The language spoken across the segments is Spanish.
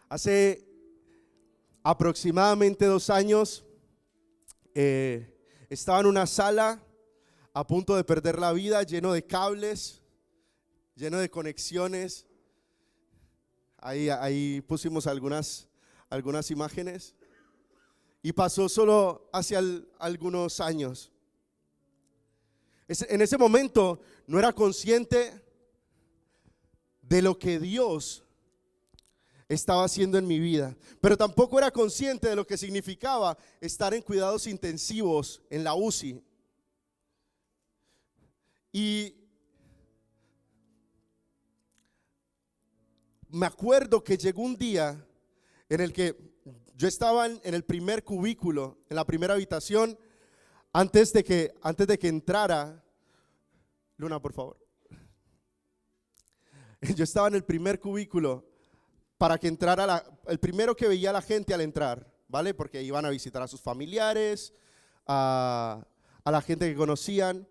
Hace aproximadamente 2 años estaba en una sala a punto de perder la vida, lleno de cables, lleno de conexiones. Ahí pusimos algunas imágenes. Y pasó solo hace algunos años. En ese momento no era consciente de lo que Dios estaba haciendo en mi vida, pero tampoco era consciente de lo que significaba estar en cuidados intensivos en la UCI. Y me acuerdo que llegó un día en el que yo estaba en el primer cubículo, en la primera habitación, antes de que entrara. Luna, por favor. Yo estaba en el primer cubículo para que entrara el primero que veía a la gente al entrar, ¿vale? Porque iban a visitar a sus familiares, a la gente que conocían.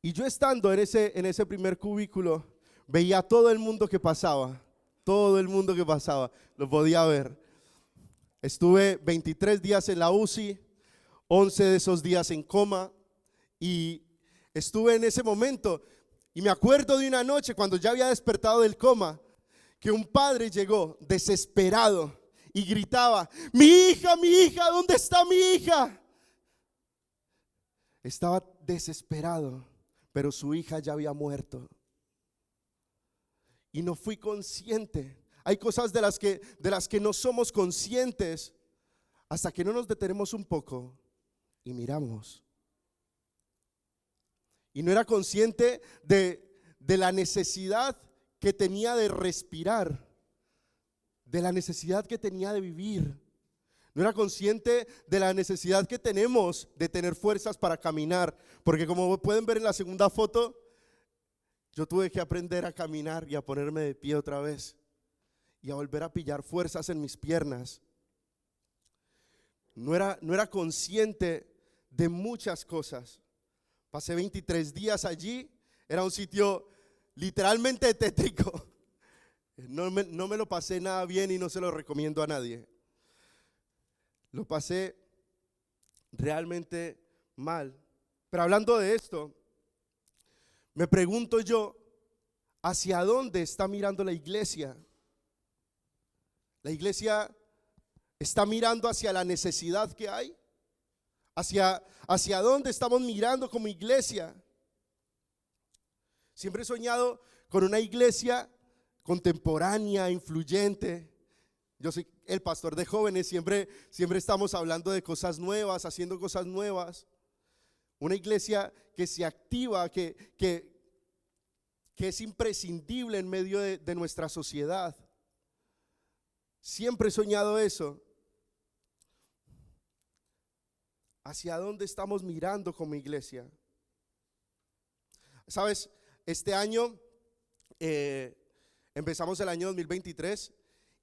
Y yo estando en ese primer cubículo, veía a todo el mundo que pasaba, lo podía ver. Estuve 23 días en la UCI, 11 de esos días en coma, y estuve en ese momento. Y me acuerdo de una noche cuando ya había despertado del coma, que un padre llegó desesperado y gritaba: mi hija, ¿dónde está mi hija? Estaba desesperado, pero su hija ya había muerto. Y no fui consciente. Hay cosas de las que no somos conscientes hasta que no nos detenemos un poco y miramos. Y no era consciente de la necesidad que tenía de respirar, de la necesidad que tenía de vivir. No era consciente de la necesidad que tenemos de tener fuerzas para caminar, porque como pueden ver en la segunda foto, yo tuve que aprender a caminar y a ponerme de pie otra vez y a volver a pillar fuerzas en mis piernas. No era consciente de muchas cosas. Pasé 23 días allí, era un sitio literalmente tétrico. No me lo pasé nada bien y no se lo recomiendo a nadie. Lo pasé realmente mal. Pero hablando de esto, me pregunto yo, ¿hacia dónde está mirando la iglesia? ¿La iglesia está mirando hacia la necesidad que hay? ¿Hacia dónde estamos mirando como iglesia? Siempre he soñado con una iglesia contemporánea, influyente. Yo soy el pastor de jóvenes, siempre estamos hablando de cosas nuevas, haciendo cosas nuevas. Una iglesia que se activa, que es imprescindible en medio de nuestra sociedad. Siempre he soñado eso. ¿Hacia dónde estamos mirando como iglesia? ¿Sabes? Este año, empezamos el año 2023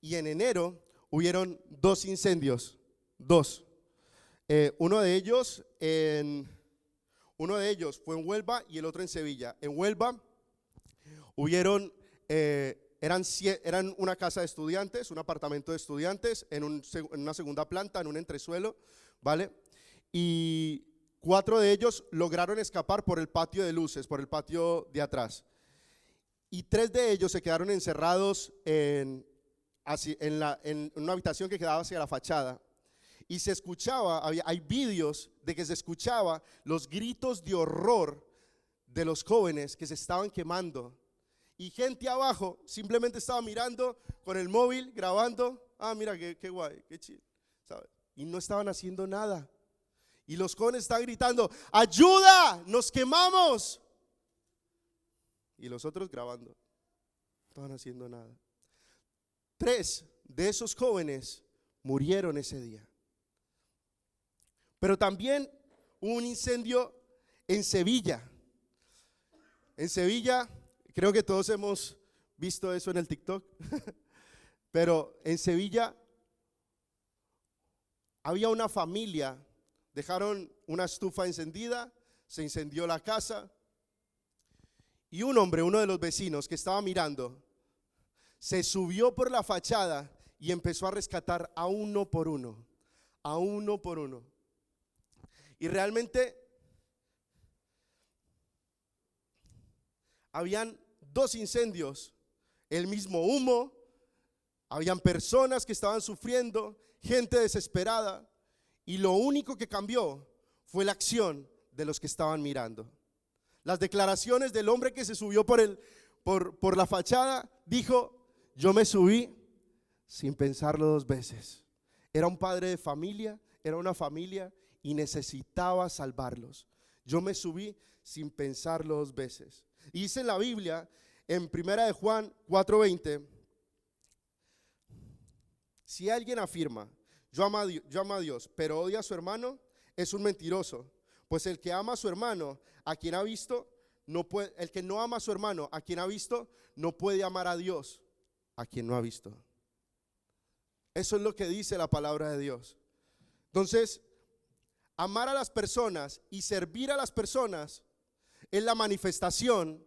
y en enero hubieron 2 incendios. 2. Uno de ellos fue en Huelva y el otro en Sevilla. En Huelva hubieron, eran una casa de estudiantes, un apartamento de estudiantes en una segunda planta, en un entresuelo, ¿vale? Y 4 de ellos lograron escapar por el patio de luces, por el patio de atrás. Y 3 de ellos se quedaron encerrados en una habitación que quedaba hacia la fachada. Y se escuchaba, hay vídeos de que se escuchaba los gritos de horror de los jóvenes que se estaban quemando. Y gente abajo simplemente estaba mirando con el móvil, grabando. Ah, mira, qué guay, qué chido, ¿sabes? Y no estaban haciendo nada. Y los jóvenes estaban gritando: ¡ayuda! ¡Nos quemamos! Y los otros grabando. No estaban haciendo nada. 3 de esos jóvenes murieron ese día. Pero también hubo un incendio en Sevilla. En Sevilla, creo que todos hemos visto eso en el TikTok. Pero en Sevilla había una familia. Dejaron una estufa encendida, se incendió la casa y un hombre, uno de los vecinos que estaba mirando, se subió por la fachada y empezó a rescatar a uno por uno, a uno por uno. Y realmente habían 2 incendios, el mismo humo, habían personas que estaban sufriendo, gente desesperada, y lo único que cambió fue la acción de los que estaban mirando. Las declaraciones del hombre que se subió por la fachada dijo: yo me subí sin pensarlo 2 veces. Era un padre de familia, era una familia y necesitaba salvarlos. Yo me subí sin pensarlo 2 veces. Y dice en la Biblia, en 1 de Juan 4:20, si alguien afirma: yo amo a Dios, pero odia a su hermano, es un mentiroso. Pues el que ama a su hermano, a quien ha visto, el que no ama a su hermano, a quien ha visto, no puede amar a Dios, a quien no ha visto. Eso es lo que dice la palabra de Dios. Entonces, amar a las personas y servir a las personas es la manifestación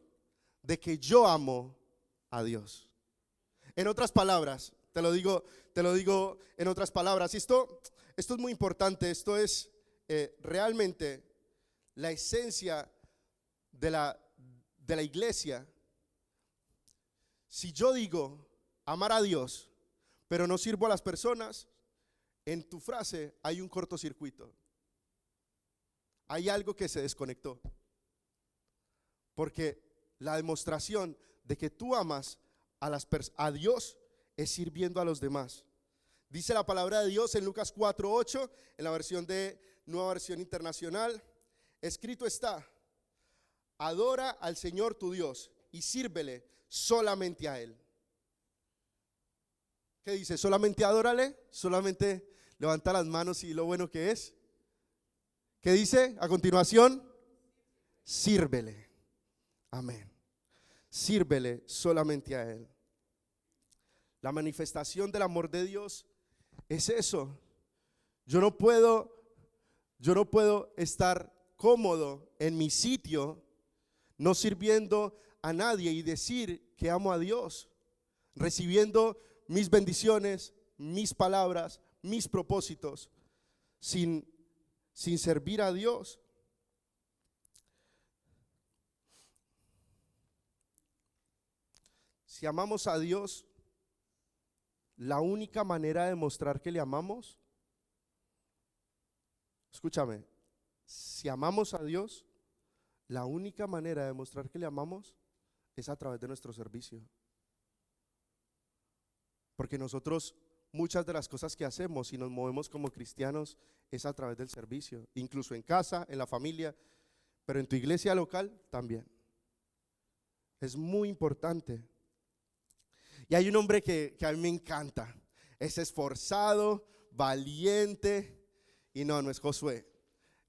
de que yo amo a Dios. En otras palabras, te lo digo en otras palabras. Esto es muy importante. Esto es realmente la esencia de la iglesia. Si yo digo amar a Dios, pero no sirvo a las personas, en tu frase hay un cortocircuito. Hay algo que se desconectó. Porque la demostración de que tú amas a Dios es sirviendo a los demás. Dice la palabra de Dios en Lucas 4:8, en la versión de Nueva Versión Internacional: escrito está: adora al Señor tu Dios y sírvele solamente a Él. ¿Qué dice? Solamente adórale, solamente levanta las manos y lo bueno que es. ¿Qué dice a continuación? Sírvele. Amén. Sírvele solamente a Él. La manifestación del amor de Dios es eso. Yo no puedo estar cómodo en mi sitio, no sirviendo a nadie y decir que amo a Dios, recibiendo mis bendiciones, mis palabras, mis propósitos, sin servir a Dios. Si amamos a Dios, la única manera de mostrar que le amamos, escúchame, si amamos a Dios, la única manera de demostrar que le amamos es a través de nuestro servicio. Porque nosotros, muchas de las cosas que hacemos y nos movemos como cristianos es a través del servicio, incluso en casa, en la familia, pero en tu iglesia local también. Es muy importante. Y hay un hombre que a mí me encanta. Es esforzado, valiente, y no es Josué,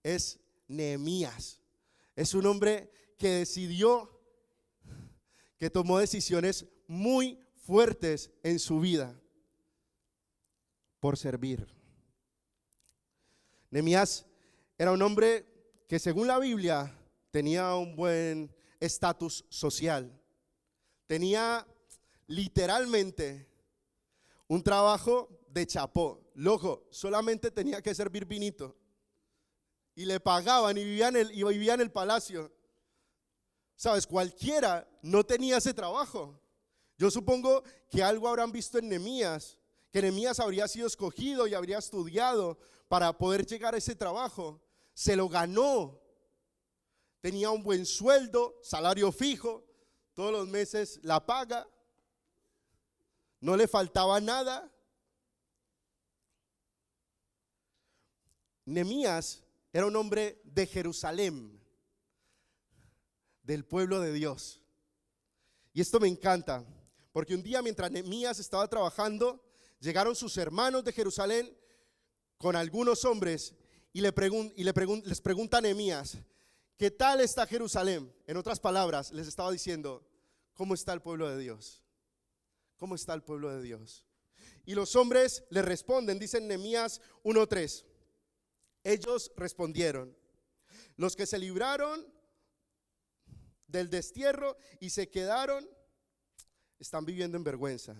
es Nehemías. Es un hombre que tomó decisiones muy fuertes en su vida por servir. Nehemías era un hombre que, según la Biblia, tenía un buen estatus social. Tenía literalmente un trabajo de chapó. Loco, solamente tenía que servir vinito y le pagaban y vivía en el palacio. Sabes, cualquiera no tenía ese trabajo. Yo supongo que algo habrán visto en Nehemías, que Nehemías habría sido escogido y habría estudiado para poder llegar a ese trabajo. Se lo ganó. Tenía un buen sueldo, salario fijo, todos los meses la paga. No le faltaba nada. Nehemías era un hombre de Jerusalén, del pueblo de Dios. Y esto me encanta, porque un día, mientras Nehemías estaba trabajando, llegaron sus hermanos de Jerusalén con algunos hombres y les pregunta a Nehemías: ¿qué tal está Jerusalén? En otras palabras, les estaba diciendo: ¿cómo está el pueblo de Dios? ¿Cómo está el pueblo de Dios? Y los hombres le responden, dicen Nehemías 1:3. Ellos respondieron: los que se libraron del destierro y se quedaron están viviendo en vergüenza.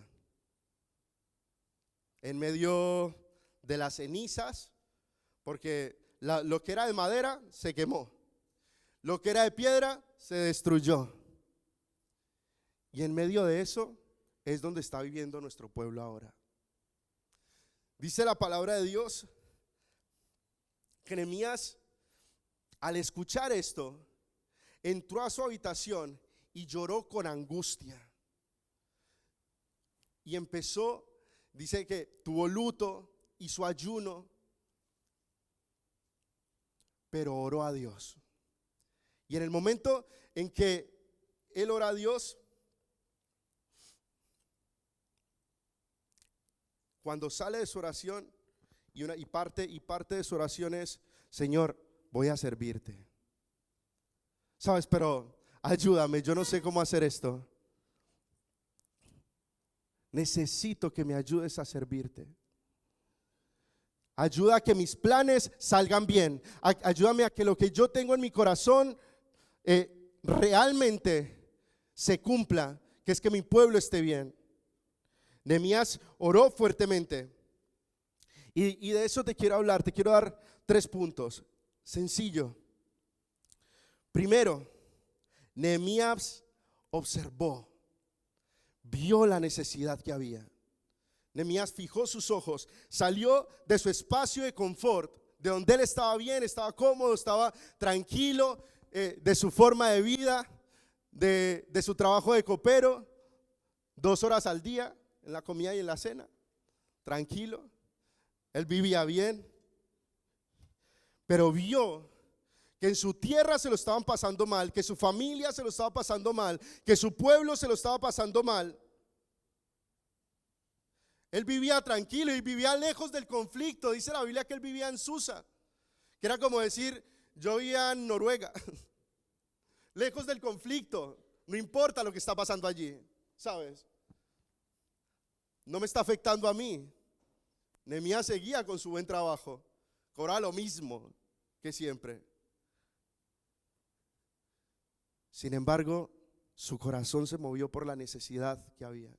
En medio de las cenizas, porque lo que era de madera se quemó, lo que era de piedra se destruyó. Y en medio de eso es donde está viviendo nuestro pueblo ahora. Dice la palabra de Dios que Nehemías, al escuchar esto, entró a su habitación y lloró con angustia. Y empezó, dice que tuvo luto, hizo ayuno, pero oró a Dios. Y en el momento en que él ora a Dios, cuando sale de su oración, y parte de su oración es: Señor, voy a servirte. Sabes, pero ayúdame, yo no sé cómo hacer esto. Necesito que me ayudes a servirte. Ayuda a que mis planes salgan bien. Ayúdame a que lo que yo tengo en mi corazón realmente se cumpla, que es que mi pueblo esté bien. Nehemías oró fuertemente. Y de eso te quiero hablar. Te quiero dar 3 puntos. Sencillo. Primero, Nehemías observó, vio la necesidad que había. Nehemías fijó sus ojos, salió de su espacio de confort, de donde él estaba bien, estaba cómodo, estaba tranquilo, de su forma de vida, de su trabajo de copero, 2 horas al día en la comida y en la cena, tranquilo. Él vivía bien, pero vio que en su tierra se lo estaban pasando mal, que su familia se lo estaba pasando mal, que su pueblo se lo estaba pasando mal. Él vivía tranquilo y vivía lejos del conflicto. Dice la Biblia que él vivía en Susa, que era como decir: yo vivía en Noruega, lejos del conflicto. No importa lo que está pasando allí, ¿sabes? No me está afectando a mí. Nehemías seguía con su buen trabajo, cobraba lo mismo que siempre. Sin embargo, su corazón se movió por la necesidad que había.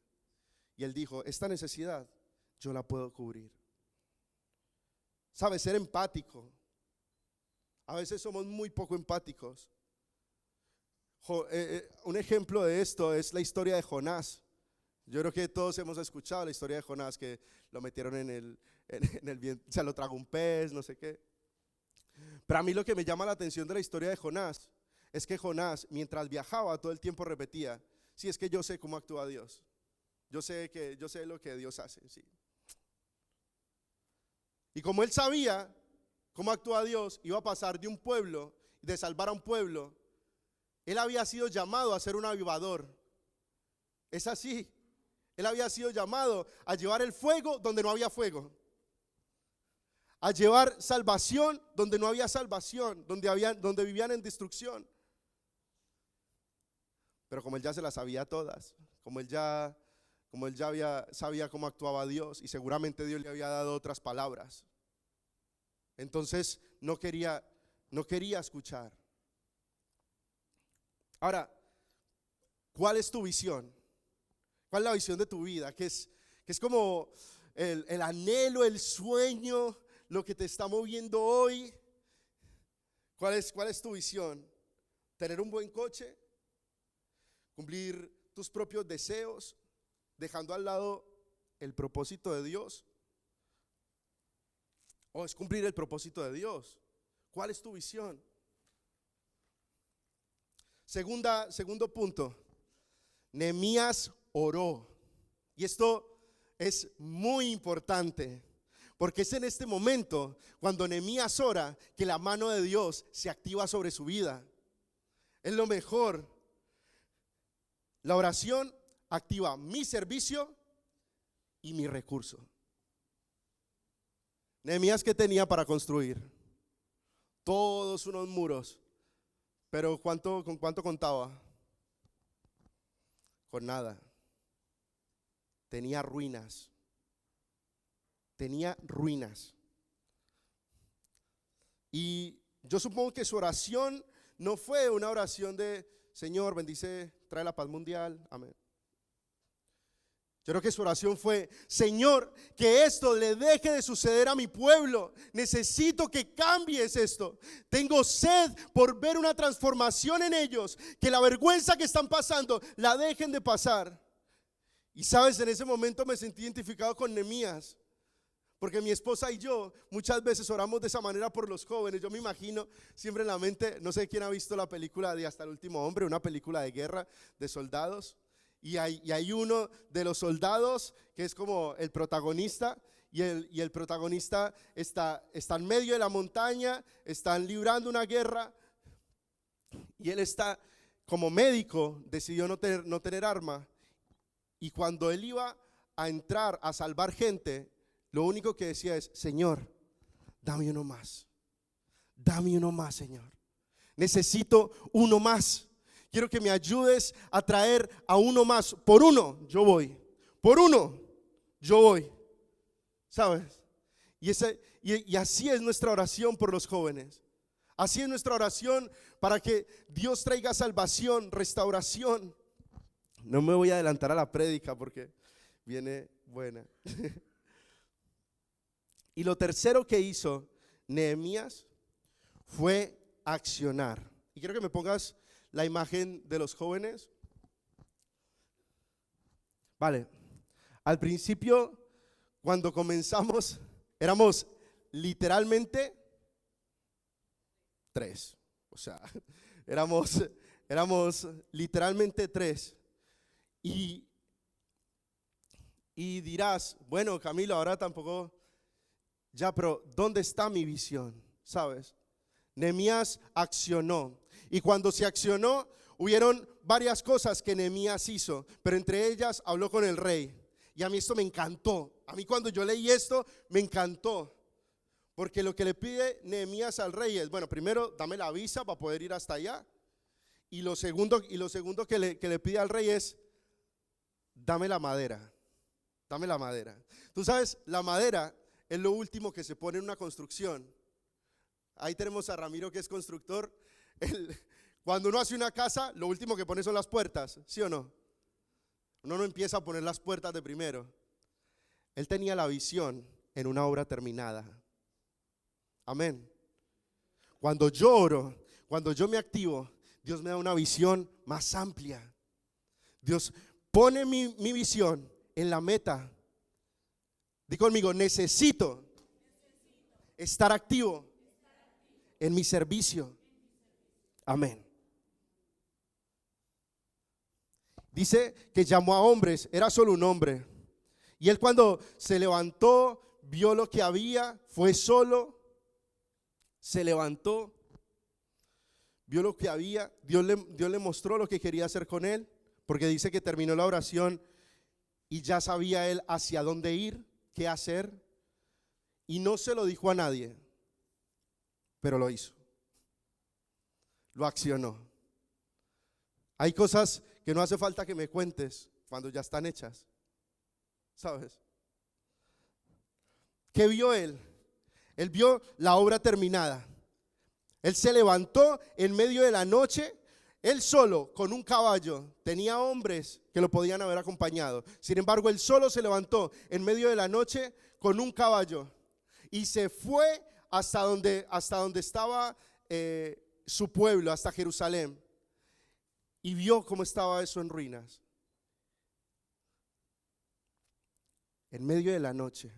Y él dijo: esta necesidad yo la puedo cubrir. ¿Sabes? Ser empático. A veces somos muy poco empáticos. Un ejemplo de esto es la historia de Jonás. Yo creo que todos hemos escuchado la historia de Jonás, que lo metieron en el viento, se lo tragó un pez, no sé qué. Pero a mí lo que me llama la atención de la historia de Jonás es que Jonás, mientras viajaba, todo el tiempo repetía: sí, es que yo sé cómo actúa Dios. Yo sé lo que Dios hace, sí. Y como él sabía cómo actúa Dios, iba a pasar de un pueblo, de salvar a un pueblo. Él había sido llamado a ser un avivador. Es así. Él había sido llamado a llevar el fuego donde no había fuego, a llevar salvación donde no había salvación, donde vivían en destrucción. Pero como él ya se las sabía todas, como él ya sabía cómo actuaba Dios, y seguramente Dios le había dado otras palabras, entonces no quería escuchar. Ahora, ¿cuál es tu visión? ¿Cuál es la visión de tu vida? Que es como el anhelo, el sueño, lo que te está moviendo hoy. ¿Cuál es tu visión? ¿Tener un buen coche? ¿Cumplir tus propios deseos, dejando al lado el propósito de Dios? ¿O es cumplir el propósito de Dios? ¿Cuál es tu visión? Segundo punto, Nehemías oró. Y esto es muy importante, porque es en este momento, cuando Nehemías ora, que la mano de Dios se activa sobre su vida. Es lo mejor. La oración activa mi servicio y mi recurso. Nehemías, ¿qué tenía para construir? Todos unos muros. Pero ¿con cuánto contaba? Con nada. Tenía ruinas. Y yo supongo que su oración no fue una oración de: Señor, bendice, trae la paz mundial, amén. Yo creo que su oración fue: Señor, que esto le deje de suceder a mi pueblo. Necesito que cambies esto. Tengo sed por ver una transformación en ellos. Que la vergüenza que están pasando la dejen de pasar. Y sabes, en ese momento me sentí identificado con Nehemías. Porque mi esposa y yo muchas veces oramos de esa manera por los jóvenes. Yo me imagino siempre en la mente, no sé quién ha visto la película de Hasta el último hombre, una película de guerra de soldados. Y hay uno de los soldados que es como el protagonista, y el protagonista está en medio de la montaña, están librando una guerra, y él está como médico, decidió no tener arma, y cuando él iba a entrar a salvar gente, lo único que decía es: Señor, dame uno más, Señor, necesito uno más. Quiero que me ayudes a traer a uno más. Por uno yo voy. Por uno yo voy. ¿Sabes? Y así es nuestra oración por los jóvenes. Así es nuestra oración para que Dios traiga salvación, restauración. No me voy a adelantar a la prédica porque viene buena. Y lo tercero que hizo Nehemías fue accionar. Y quiero que me pongas la imagen de los jóvenes. Vale, al principio, cuando comenzamos, éramos literalmente 3. O sea, éramos literalmente 3. Y dirás: bueno, Camilo, ahora tampoco, ya, pero ¿dónde está mi visión? ¿Sabes? Nehemías accionó. Y cuando se accionó, hubieron varias cosas que Nehemías hizo, pero entre ellas habló con el rey. Y a mí esto me encantó. A mí cuando yo leí esto, me encantó. Porque lo que le pide Nehemías al rey es: bueno, primero dame la visa para poder ir hasta allá. Y lo segundo que le pide al rey es: dame la madera. Dame la madera. Tú sabes, la madera es lo último que se pone en una construcción. Ahí tenemos a Ramiro, que es constructor. Cuando uno hace una casa, lo último que pone son las puertas, ¿sí o no? Uno no empieza a poner las puertas de primero. Él tenía la visión en una obra terminada. Amén. Cuando yo oro, cuando yo me activo, Dios me da una visión más amplia. Dios pone mi visión en la meta. Di conmigo: necesito estar activo en mi servicio. Amén. Dice que llamó a hombres, era solo un hombre. Y él, cuando se levantó, vio lo que había, fue solo, se levantó, vio lo que había. Dios le mostró lo que quería hacer con él, porque dice que terminó la oración y ya sabía él hacia dónde ir, qué hacer. Y no se lo dijo a nadie, pero lo hizo. Lo accionó. Hay cosas que no hace falta que me cuentes cuando ya están hechas, ¿sabes? ¿Qué vio él? Él vio la obra terminada. Él se levantó en medio de la noche, él solo, con un caballo. Tenía hombres que lo podían haber acompañado. Sin embargo, él solo se levantó en medio de la noche con un caballo y se fue hasta donde estaba su pueblo, hasta Jerusalén. Y vio cómo estaba eso en ruinas. En medio de la noche.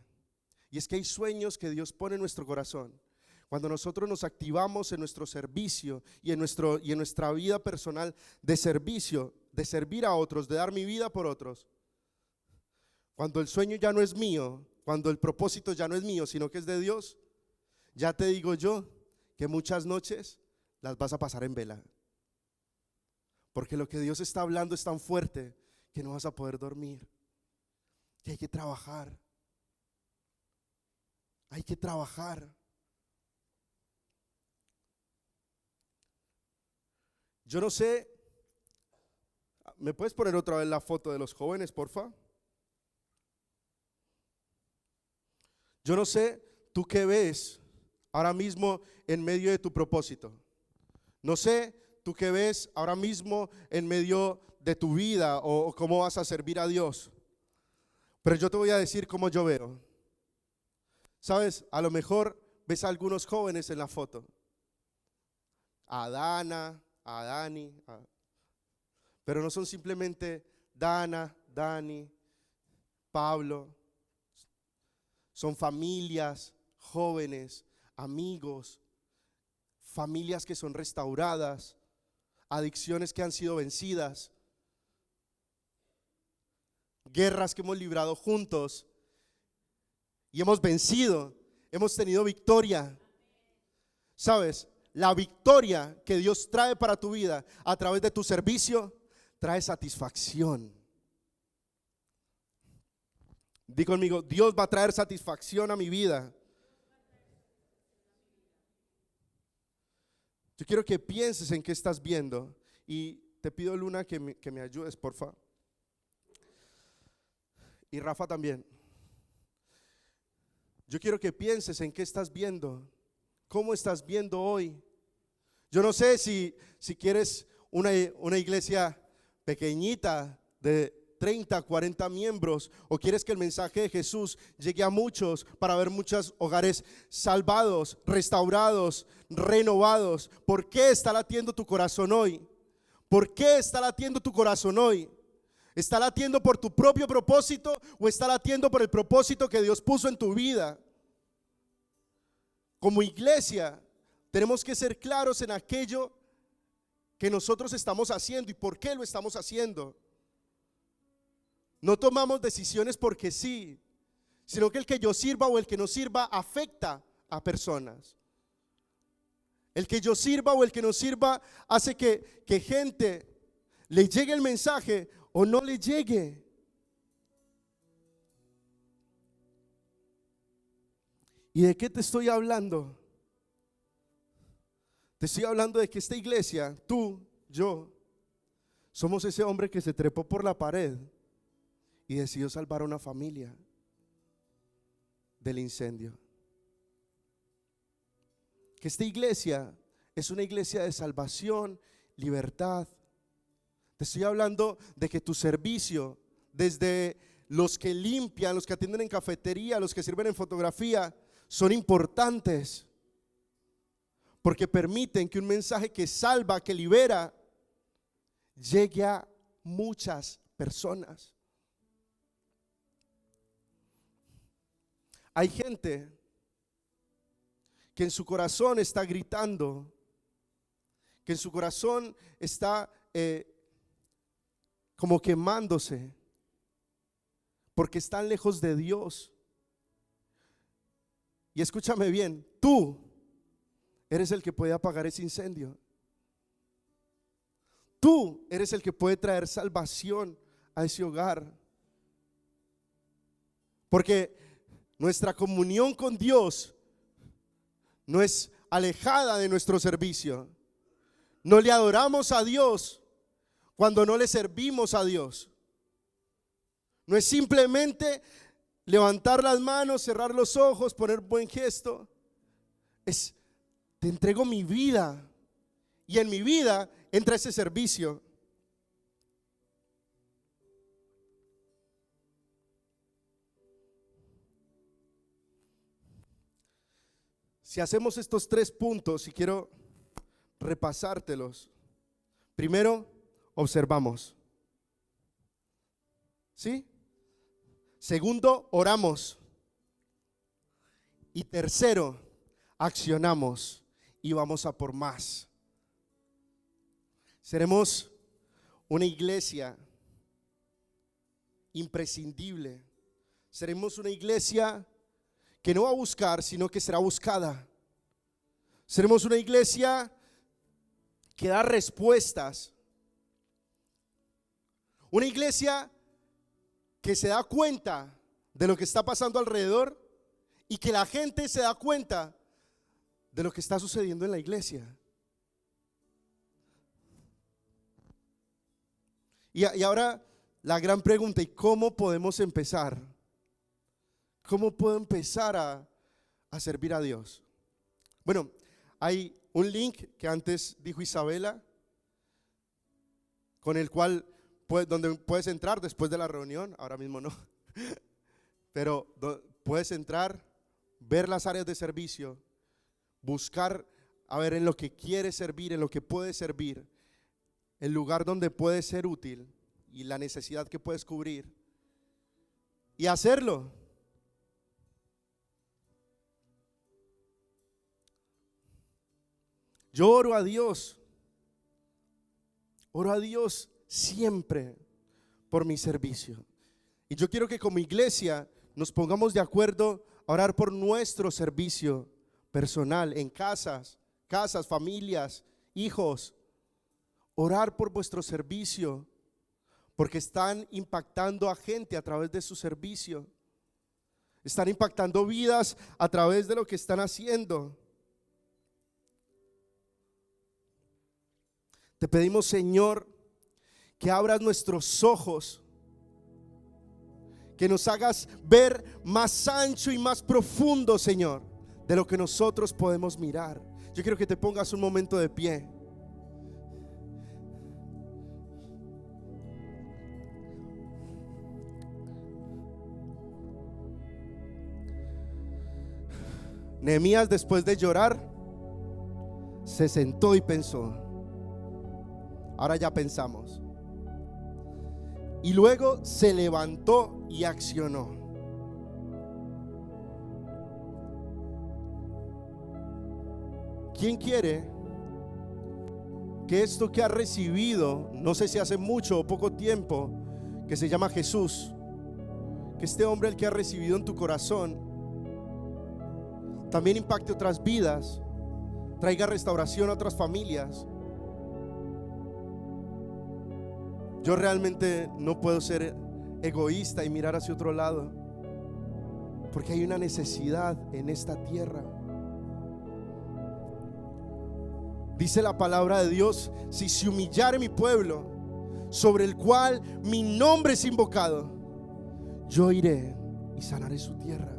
Y es que hay sueños que Dios pone en nuestro corazón. Cuando nosotros nos activamos en nuestro servicio y en nuestra vida personal de servicio, de servir a otros, de dar mi vida por otros. Cuando el sueño ya no es mío, cuando el propósito ya no es mío, sino que es de Dios, ya te digo yo que muchas noches las vas a pasar en vela. Porque lo que Dios está hablando es tan fuerte que no vas a poder dormir. Que hay que trabajar. Hay que trabajar. Yo no sé, ¿me puedes poner otra vez la foto de los jóvenes, porfa? Yo no sé, ¿tú qué ves ahora mismo en medio de tu propósito? No sé, ¿tú qué ves ahora mismo en medio de tu vida o cómo vas a servir a Dios? Pero yo te voy a decir cómo yo veo. Sabes, a lo mejor ves a algunos jóvenes en la foto. A Dana, a Dani, pero no son simplemente Dana, Dani, Pablo. Son familias, jóvenes, amigos, familias que son restauradas, adicciones que han sido vencidas, guerras que hemos librado juntos y hemos vencido, hemos tenido victoria. ¿Sabes? La victoria que Dios trae para tu vida a través de tu servicio trae satisfacción. Di conmigo, Dios va a traer satisfacción a mi vida. Yo quiero que pienses en qué estás viendo y te pido, Luna, que me ayudes, por favor. Y Rafa también. Yo quiero que pienses en qué estás viendo. ¿Cómo estás viendo hoy? Yo no sé si quieres una iglesia pequeñita de 30, 40 miembros, o quieres que el mensaje de Jesús llegue a muchos para ver muchos hogares salvados, restaurados, renovados. ¿Por qué está latiendo tu corazón hoy? ¿Por qué está latiendo tu corazón hoy? ¿Está latiendo por tu propio propósito o está latiendo por el propósito que Dios puso en tu vida? Como iglesia tenemos que ser claros en aquello que nosotros estamos haciendo y por qué lo estamos haciendo. No tomamos decisiones porque sí, sino que el que yo sirva o el que no sirva afecta a personas. El que yo sirva o el que no sirva hace que gente le llegue el mensaje o no le llegue. ¿Y de qué te estoy hablando? Te estoy hablando de que esta iglesia, tú, yo, somos ese hombre que se trepó por la pared y decidió salvar a una familia del incendio. Que esta iglesia es una iglesia de salvación, libertad. Te estoy hablando de que tu servicio, desde los que limpian, los que atienden en cafetería, los que sirven en fotografía, son importantes porque permiten que un mensaje que salva, que libera, llegue a muchas personas. Hay gente que en su corazón está gritando, que en su corazón está como quemándose, porque están lejos de Dios. Y escúchame bien, tú eres el que puede apagar ese incendio. Tú eres el que puede traer salvación a ese hogar. Porque nuestra comunión con Dios no es alejada de nuestro servicio. No le adoramos a Dios cuando no le servimos a Dios. No es simplemente levantar las manos, cerrar los ojos, poner buen gesto. Es, te entrego mi vida y en mi vida entra ese servicio. Si hacemos estos 3 puntos y quiero repasártelos. Primero, observamos. ¿Sí? Segundo, oramos. Y tercero, accionamos y vamos a por más. Seremos una iglesia imprescindible. Seremos una iglesia que no va a buscar, sino que será buscada. Seremos una iglesia que da respuestas. Una iglesia que se da cuenta de lo que está pasando alrededor y que la gente se da cuenta de lo que está sucediendo en la iglesia. Y ahora la gran pregunta: ¿y cómo podemos empezar? ¿Cómo puedo empezar a servir a Dios? Bueno, hay un link que antes dijo Isabela, con el cual donde puedes entrar después de la reunión. Ahora mismo no. pero puedes entrar, ver las áreas de servicio, buscar a ver en lo que quieres servir, en lo que puedes servir, el lugar donde puedes ser útil y la necesidad que puedes cubrir y hacerlo. Yo oro a Dios siempre por mi servicio. Y yo quiero que como iglesia nos pongamos de acuerdo a orar por nuestro servicio personal, en casas, familias, hijos. Orar por vuestro servicio, porque están impactando a gente a través de su servicio. Están impactando vidas a través de lo que están haciendo. Te pedimos, Señor, que abras nuestros ojos, que nos hagas ver más ancho y más profundo, Señor, de lo que nosotros podemos mirar. Yo quiero que te pongas un momento de pie. Nehemías, después de llorar, se sentó y pensó. Ahora ya pensamos. Y luego se levantó y accionó. ¿Quién quiere que esto que ha recibido, no sé si hace mucho o poco tiempo, que se llama Jesús, que este hombre el que ha recibido en tu corazón también impacte otras vidas, traiga restauración a otras familias? Yo realmente no puedo ser egoísta y mirar hacia otro lado, porque hay una necesidad en esta tierra. Dice la palabra de Dios: si se humillare mi pueblo, sobre el cual mi nombre es invocado, yo iré y sanaré su tierra.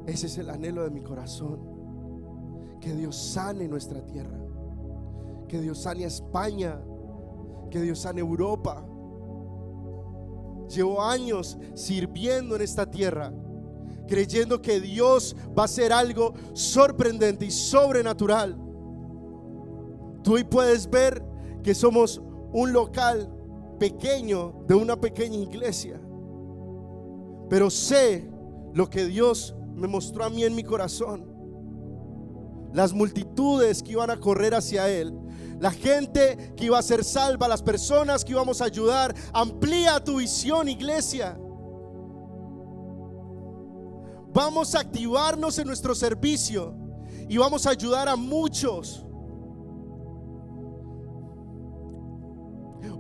Ese es el anhelo de mi corazón, que Dios sane nuestra tierra, que Dios sane a España, que Dios sane Europa. Llevo años sirviendo en esta tierra, creyendo que Dios va a hacer algo sorprendente y sobrenatural. Tú hoy puedes ver que somos un local pequeño de una pequeña iglesia, pero sé lo que Dios me mostró a mí en mi corazón. Las multitudes que iban a correr hacia Él, la gente que iba a ser salva, las personas que íbamos a ayudar. Amplía tu visión, iglesia. Vamos a activarnos en nuestro servicio y vamos a ayudar a muchos.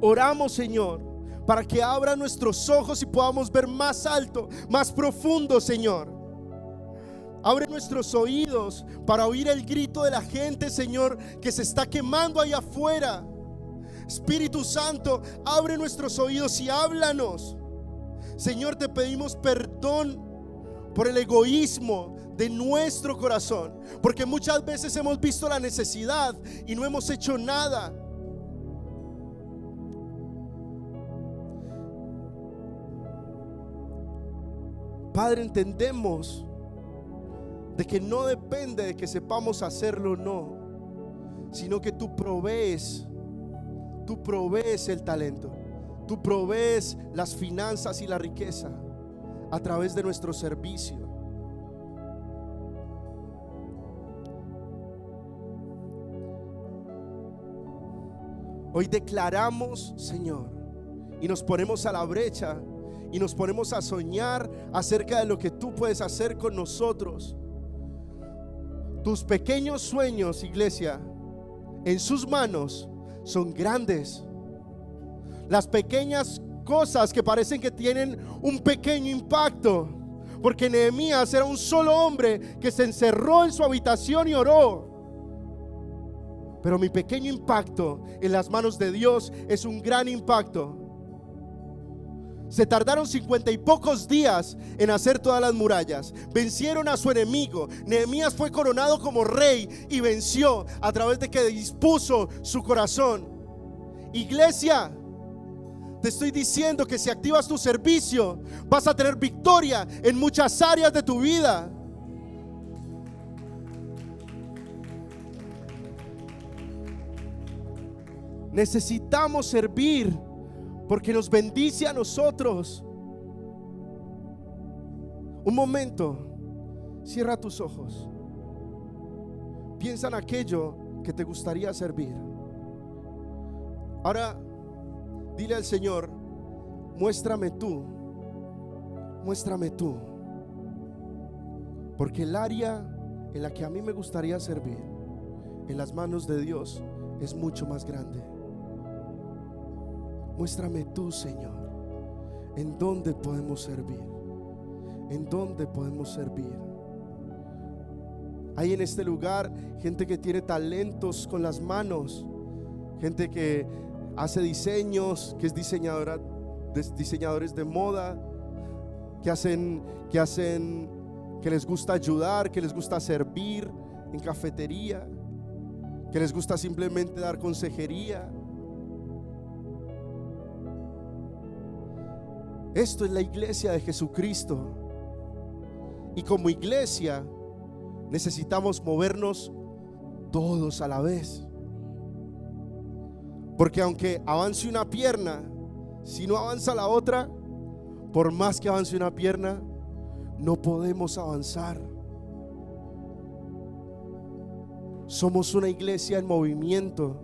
Oramos, Señor, para que abra nuestros ojos y podamos ver más alto, más profundo, Señor. Abre nuestros oídos para oír el grito de la gente, Señor, que se está quemando allá afuera. Espíritu Santo, abre nuestros oídos y háblanos. Señor, te pedimos perdón por el egoísmo de nuestro corazón, porque muchas veces hemos visto la necesidad y no hemos hecho nada. Padre, entendemos de que no depende de que sepamos hacerlo o no, sino que tú provees el talento, tú provees las finanzas y la riqueza a través de nuestro servicio. Hoy declaramos, Señor, y nos ponemos a la brecha y nos ponemos a soñar acerca de lo que tú puedes hacer con nosotros. Tus pequeños sueños, iglesia, en sus manos son grandes. Las pequeñas cosas que parecen que tienen un pequeño impacto, porque Nehemías era un solo hombre que se encerró en su habitación y oró. Pero mi pequeño impacto en las manos de Dios es un gran impacto. Se tardaron 50 y pocos días en hacer todas las murallas. Vencieron a su enemigo. Nehemías fue coronado como rey y venció a través de que dispuso su corazón. Iglesia, Te estoy diciendo que si activas tu servicio, vas a tener victoria en muchas áreas de tu vida. Necesitamos servir porque nos bendice a nosotros. Un momento, cierra tus ojos. Piensa en aquello que te gustaría servir. Ahora dile al Señor: muéstrame tú, muéstrame tú. Porque el área en la que a mí me gustaría servir, en las manos de Dios, es mucho más grande. Muéstrame tú, Señor, en dónde podemos servir, en dónde podemos servir. Hay en este lugar gente que tiene talentos con las manos, gente que hace diseños, que es diseñadores de moda, que les gusta ayudar, que les gusta servir en cafetería, que les gusta simplemente dar consejería. Esto es la iglesia de Jesucristo. Y como iglesia necesitamos movernos todos a la vez. Porque aunque avance una pierna, si no avanza la otra, por más que avance una pierna, no podemos avanzar. Somos una iglesia en movimiento.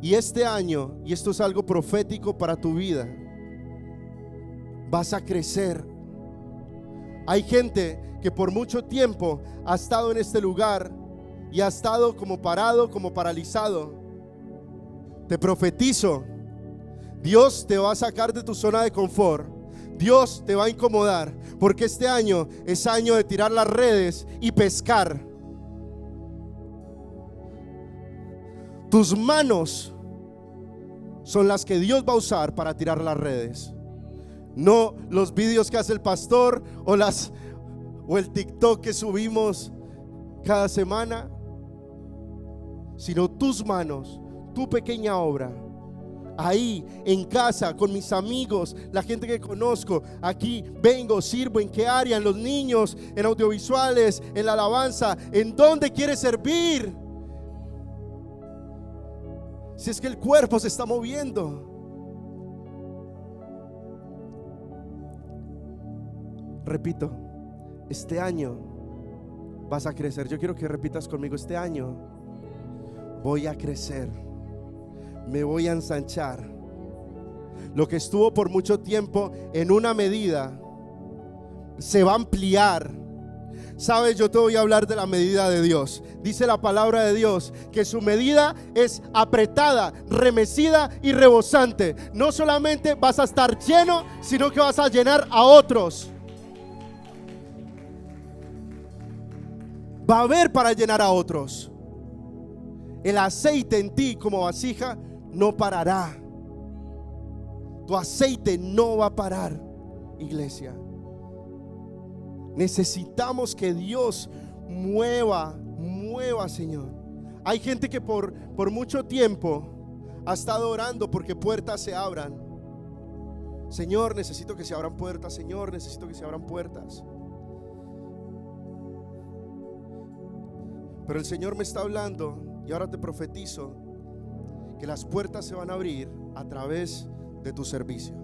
Y este año, y esto es algo profético para tu vida, vas a crecer. Hay gente que por mucho tiempo ha estado en este lugar y ha estado como parado, como paralizado. Te profetizo, Dios te va a sacar de tu zona de confort. Dios te va a incomodar, porque este año es año de tirar las redes y pescar. Tus manos son las que Dios va a usar para tirar las redes. No los vídeos que hace el pastor o el TikTok que subimos cada semana, sino tus manos, tu pequeña obra. Ahí en casa, con mis amigos, la gente que conozco. Aquí vengo, sirvo. ¿En qué área? En los niños, en audiovisuales, en la alabanza. ¿En dónde quieres servir? Si es que el cuerpo se está moviendo. Repito, este año vas a crecer. Yo quiero que repitas conmigo: este año voy a crecer, me voy a ensanchar. Lo que estuvo por mucho tiempo en una medida se va a ampliar. Sabes, yo te voy a hablar de la medida de Dios. Dice la palabra de Dios que su medida es apretada, remecida y rebosante. No solamente vas a estar lleno, sino que vas a llenar a otros. Va a haber para llenar a otros. El aceite en ti como vasija no parará. Tu aceite no va a parar, iglesia. Necesitamos que Dios mueva, Señor. Hay gente que por mucho tiempo ha estado orando porque puertas se abran. Señor, necesito que se abran puertas. Señor, necesito que se abran puertas. Pero el Señor me está hablando, y ahora te profetizo, que las puertas se van a abrir a través de tu servicio,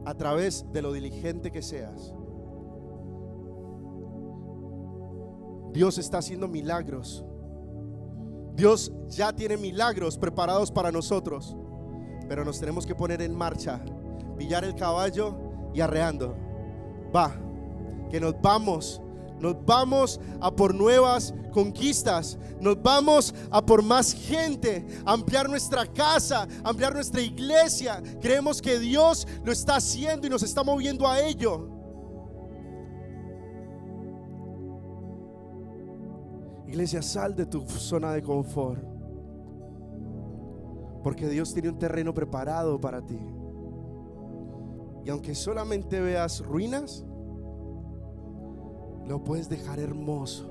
a través de lo diligente que seas. Dios está haciendo milagros. Dios ya tiene milagros preparados para nosotros, pero nos tenemos que poner en marcha, pillar el caballo y arreando. Va, que nos vamos a por nuevas conquistas, nos vamos a por más gente, ampliar nuestra casa, ampliar nuestra iglesia. Creemos que Dios lo está haciendo y nos está moviendo a ello. Iglesia, sal de tu zona de confort, porque Dios tiene un terreno preparado para ti. Y aunque solamente veas ruinas, lo puedes dejar hermoso.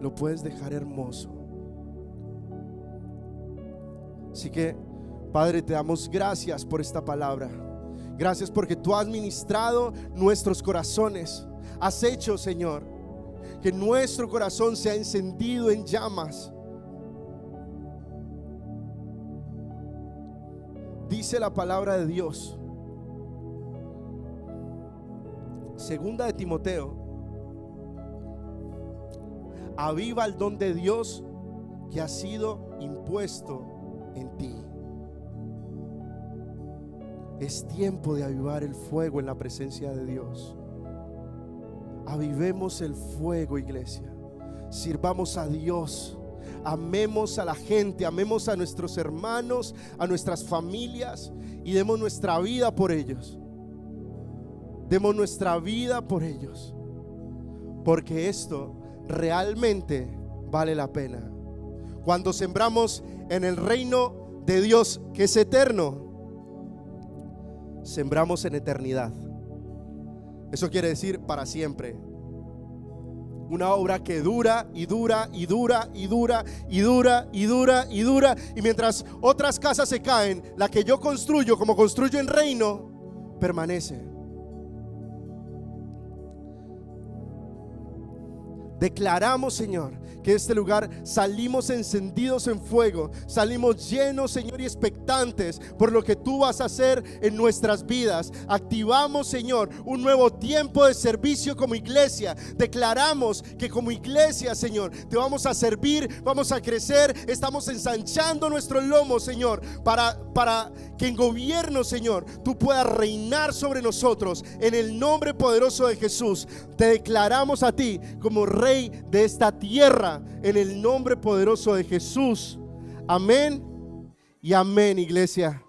Lo puedes dejar hermoso. Así que, Padre, te damos gracias por esta palabra. Gracias porque tú has ministrado nuestros corazones. Has hecho, Señor, que nuestro corazón sea encendido en llamas. Dice la palabra de Dios, segunda de Timoteo: aviva el don de Dios que ha sido impuesto en ti. Es tiempo de avivar el fuego en la presencia de Dios. Avivemos el fuego, iglesia. Sirvamos a Dios. Amemos a la gente, amemos a nuestros hermanos, a nuestras familias, y demos nuestra vida por ellos. Demos nuestra vida por ellos, porque esto realmente vale la pena. Cuando sembramos en el reino de Dios, que es eterno, sembramos en eternidad. Eso quiere decir para siempre. Una obra que dura y dura y dura y dura y dura y dura y dura. Y mientras otras casas se caen, la que yo construyo, como construyo en reino, permanece. Declaramos, Señor, que de este lugar salimos encendidos en fuego, salimos llenos, Señor, y expectantes por lo que tú vas a hacer en nuestras vidas. Activamos, Señor, un nuevo tiempo de servicio como iglesia. Declaramos que como iglesia, Señor, te vamos a servir, vamos a crecer. Estamos ensanchando nuestros lomos, Señor, para que en gobierno, Señor, tú puedas reinar sobre nosotros. En el nombre poderoso de Jesús, te declaramos a ti como Rey de esta tierra, en el nombre poderoso de Jesús. Amén y amén, iglesia.